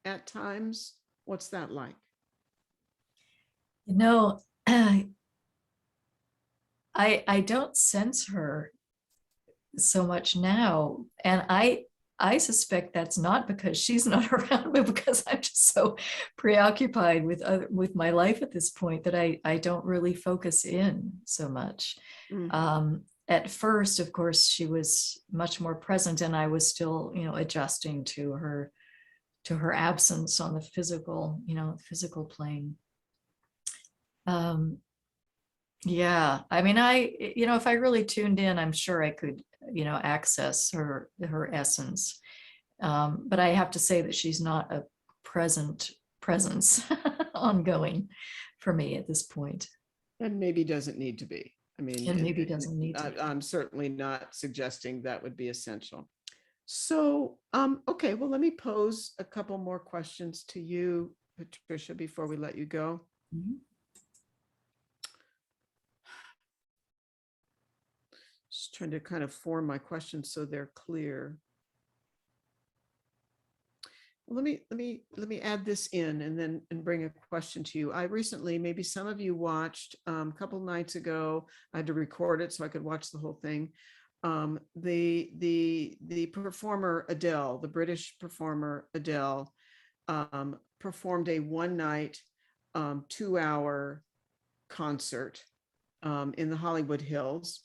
A: at times? What's that like?
B: I don't sense her so much now. And I suspect that's not because she's not around, but because I'm just so preoccupied with my life at this point that I don't really focus in so much. At first, of course, she was much more present, and I was still, adjusting to her absence on the physical, physical plane. Yeah, I mean, if I really tuned in, I'm sure I could, access her essence. But I have to say that she's not a presence ongoing for me at this point.
A: And maybe doesn't need to be. I mean,
B: and maybe doesn't need to.
A: I'm certainly not suggesting that would be essential. So, okay, well, let me pose a couple more questions to you, Patricia, before we let you go. Just trying to kind of form my questions so they're clear. Let me add this in and bring a question to you. I recently, maybe some of you watched a couple nights ago. I had to record it so I could watch the whole thing. The performer Adele, the British performer Adele, performed a one-night, 2-hour concert in the Hollywood Hills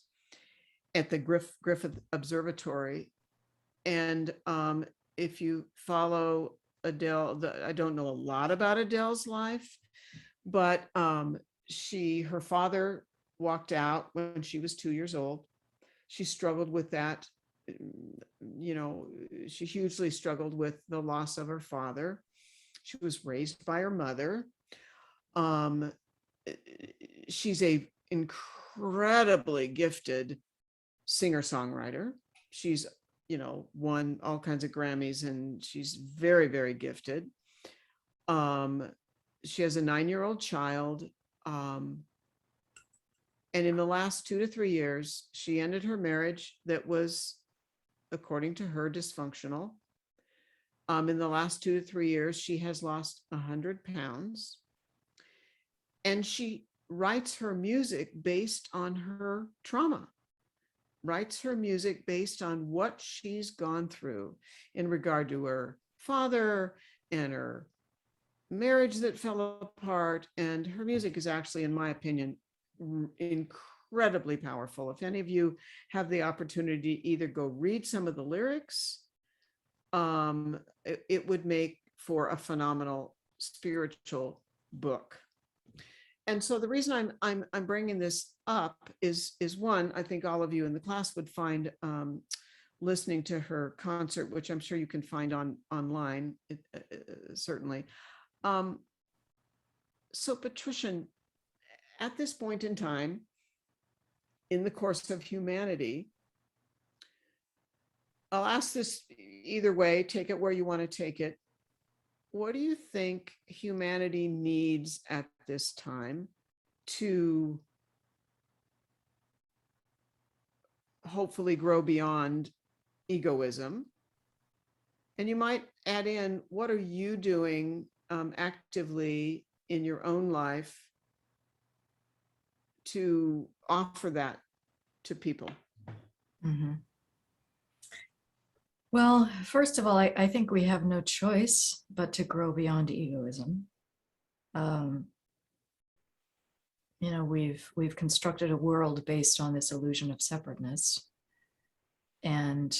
A: at the Griffith Observatory. And if you follow Adele, I don't know a lot about Adele's life, but her father walked out when she was 2 years old. She struggled with that. She hugely struggled with the loss of her father. She was raised by her mother. She's a incredibly gifted singer-songwriter. She's won all kinds of Grammys, and she's very, very gifted. she has a 9-year-old child. And in the last 2 to 3 years, she ended her marriage that was, according to her, dysfunctional. In the last 2 to 3 years, she has lost 100 pounds. And she writes her music based on her trauma, writes her music based on what she's gone through in regard to her father and her marriage that fell apart. And her music is actually, in my opinion, incredibly powerful. If any of you have the opportunity to either go read some of the lyrics, it would make for a phenomenal spiritual book. And so the reason I'm bringing this up is one, I think all of you in the class would find listening to her concert, which I'm sure you can find online, certainly. So Patricia, at this point in time, in the course of humanity, I'll ask this either way, take it where you want to take it. What do you think humanity needs at this time to hopefully grow beyond egoism? And you might add in, what are you doing actively in your own life to offer that to people?
B: Mm-hmm. Well, first of all, I think we have no choice but to grow beyond egoism. We've constructed a world based on this illusion of separateness, and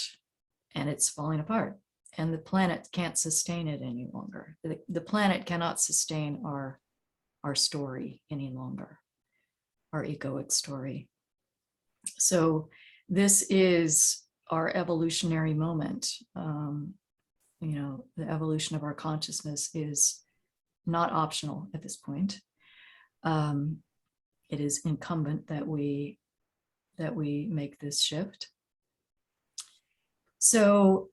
B: it's falling apart. And the planet can't sustain it any longer. The planet cannot sustain our story any longer, our egoic story. So this is our evolutionary moment. The evolution of our consciousness is not optional at this point. It is incumbent that we make this shift. So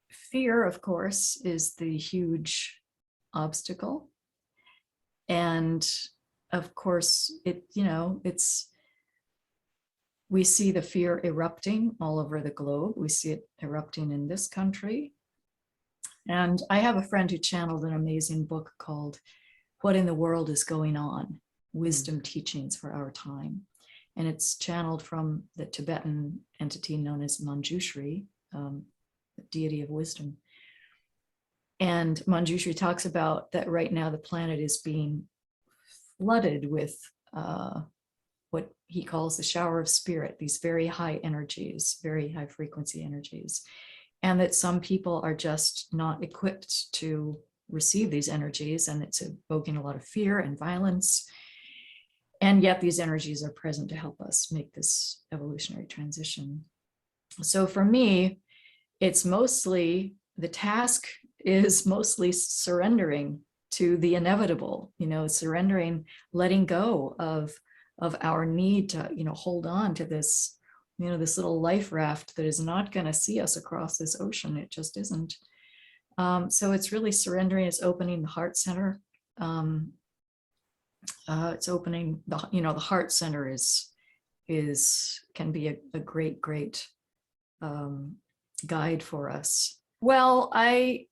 B: fear, of course, is the huge obstacle. And of course, we see the fear erupting all over the globe. We see it erupting in this country. And I have a friend who channeled an amazing book called What in the World is Going On? Wisdom Teachings for Our Time. And it's channeled from the Tibetan entity known as Manjushri, the deity of wisdom. And Manjushri talks about that right now the planet is being flooded with what he calls the shower of spirit, these very high energies, very high frequency energies, and that some people are just not equipped to receive these energies, and it's evoking a lot of fear and violence. And yet these energies are present to help us make this evolutionary transition. So for me, it's mostly, the task is mostly surrendering to the inevitable, surrendering, letting go of our need to, hold on to this, this little life raft that is not going to see us across this ocean. It just isn't. So it's really surrendering. It's opening the heart center. It's opening the heart center can be a great guide for us. Well, I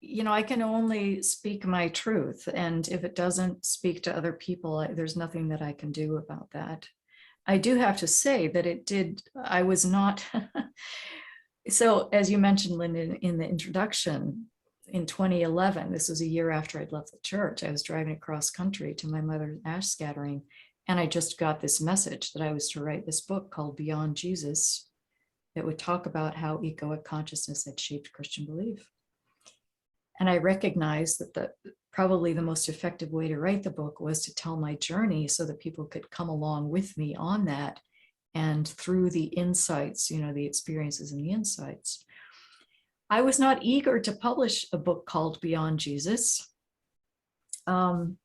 B: can only speak my truth, and if it doesn't speak to other people, there's nothing that I can do about that. I do have to say that I was not, so as you mentioned, Linda, in the introduction, in 2011, this was a year after I'd left the church, I was driving across country to my mother's ash scattering, and I just got this message that I was to write this book called Beyond Jesus that would talk about how egoic consciousness had shaped Christian belief. And I recognized that probably the most effective way to write the book was to tell my journey so that people could come along with me on that. And through the insights, the experiences and the insights. I was not eager to publish a book called Beyond Jesus. The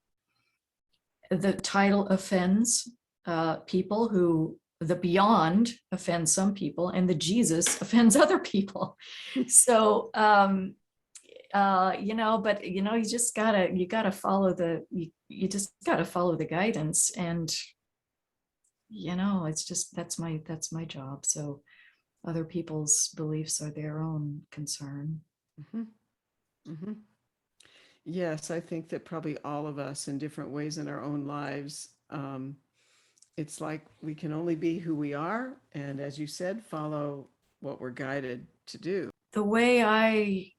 B: title offends people who, the beyond offends some people and the Jesus offends other people. So, but you gotta follow you just gotta follow the guidance, and it's just, that's my job. So other people's beliefs are their own concern.
A: Mhm. Mhm. Yes, I think that probably all of us in different ways in our own lives, it's like we can only be who we are. And as you said, follow what we're guided to do.
B: The way I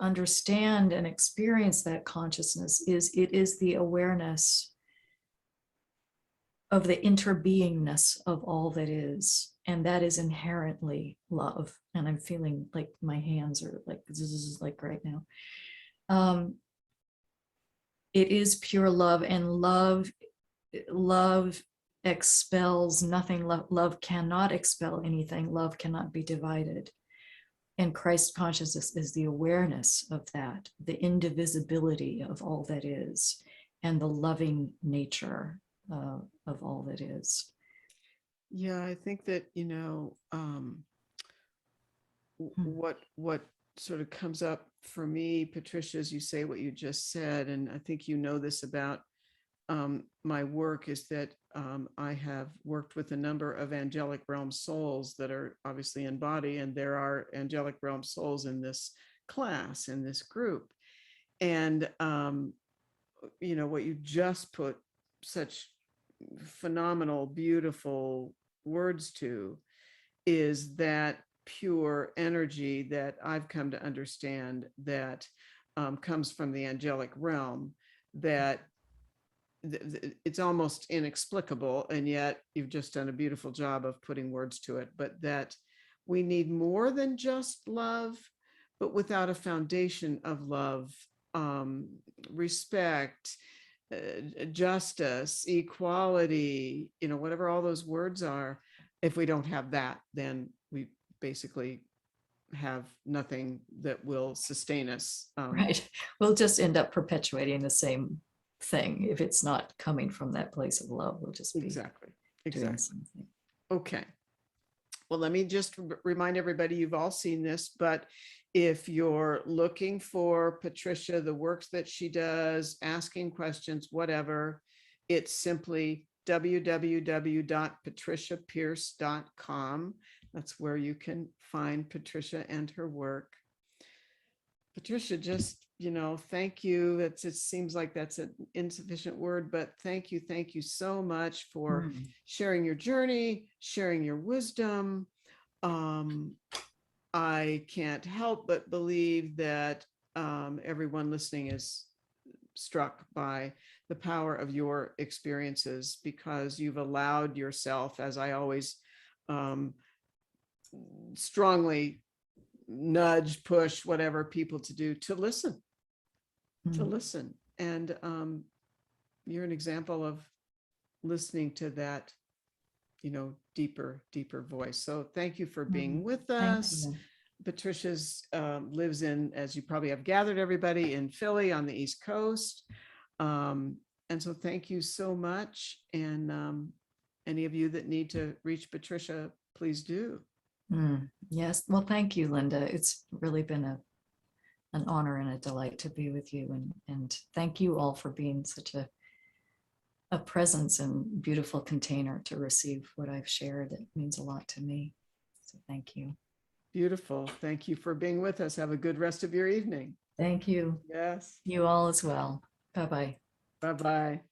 B: understand and experience that consciousness is, it is the awareness of the interbeingness of all that is, and that is inherently love. And I'm feeling like my hands are like, this is like right now. It is pure love, and love expels nothing. Love cannot expel anything. Love cannot be divided. And Christ consciousness is the awareness of that, the indivisibility of all that is, and the loving nature of all that is.
A: Yeah, I think that, what sort of comes up for me, Patricia, as you say what you just said, and I think this about my work, is that I have worked with a number of angelic realm souls that are obviously in body, and there are angelic realm souls in this class, in this group. And, what you just put such phenomenal, beautiful words to is that pure energy that I've come to understand that comes from the angelic realm, that it's almost inexplicable, and yet you've just done a beautiful job of putting words to it, but that we need more than just love, but without a foundation of love, respect, justice, equality, whatever all those words are, if we don't have that, then we basically have nothing that will sustain us.
B: Right. We'll just end up perpetuating the same thing. If it's not coming from that place of love, we'll just be
A: Exactly.
B: doing something.
A: Okay. Well, let me just remind everybody, you've all seen this, but if you're looking for Patricia, the works that she does, asking questions, whatever, it's simply www.patriciapearce.com. That's where you can find Patricia and her work. Patricia, just, thank you. It seems like that's an insufficient word, but thank you so much for sharing your journey, sharing your wisdom. I can't help but believe that everyone listening is struck by the power of your experiences, because you've allowed yourself, as I always strongly nudge, push, whatever people to do, to listen. And you're an example of listening to that, deeper voice. So thank you for being with us. Patricia's lives in, as you probably have gathered, everybody, in Philly on the East Coast. And so thank you so much. And any of you that need to reach Patricia, please do.
B: Yes. Well, thank you, Linda. It's really been an honor and a delight to be with you. And thank you all for being such a presence and beautiful container to receive what I've shared. It means a lot to me. So thank you.
A: Beautiful. Thank you for being with us. Have a good rest of your evening.
B: Thank you.
A: Yes.
B: You all as well. Bye-bye.
A: Bye-bye.